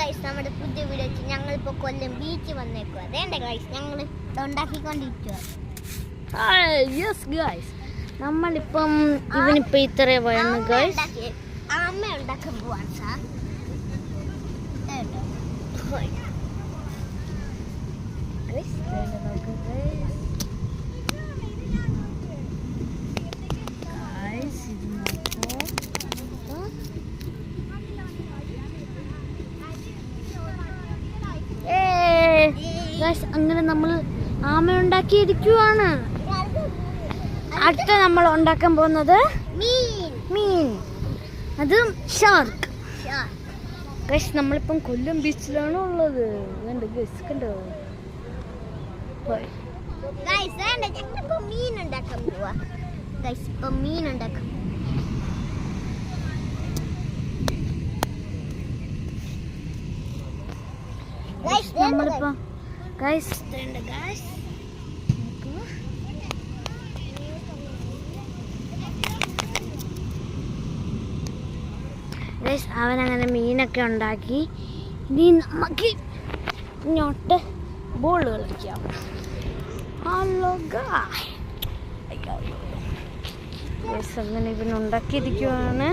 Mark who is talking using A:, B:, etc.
A: Guys, നമ്മുടെ പുതിയ video വെച്ച് ഞങ്ങളിപ്പോൾ കൊല്ലം ബീച്ച് വന്നേക്കുക. അതേണ്ട ഗൈസ്, ഞങ്ങൾ ഉണ്ടാക്കിക്കൊണ്ടിരിക്കുക.
B: നമ്മളിപ്പം ഇവനിപ്പോൾ ഇത്ര വേണം ഗൈസ്.
A: അമ്മ ഉണ്ടാക്കാൻ പോവാണ് സാർ.
B: അങ്ങനെ നമ്മൾ ആമ ഉണ്ടാക്കിയിരിക്കുവാണ്. അടുത്ത നമ്മൾ ഉണ്ടാക്കാൻ പോകുന്നത് മീൻ, അതും ഷാർക്ക്. ഗൈസ്, നമ്മളിപ്പം കൊല്ലം ബീച്ചിലാണ് ഉള്ളത്. കണ്ടോ
A: മീൻ ഉണ്ടാക്കാൻ പോവാ. ഇപ്പം മീൻ ഉണ്ടാക്കാം.
B: നമ്മളിപ്പം അവനങ്ങനെ മീനൊക്കെ ഉണ്ടാക്കി. ഇനി നമുക്ക് ഇങ്ങോട്ട് ബോൾ കളിക്കാം. അങ്ങനെ ഇവനുണ്ടാക്കിയിരിക്കുവാണ്.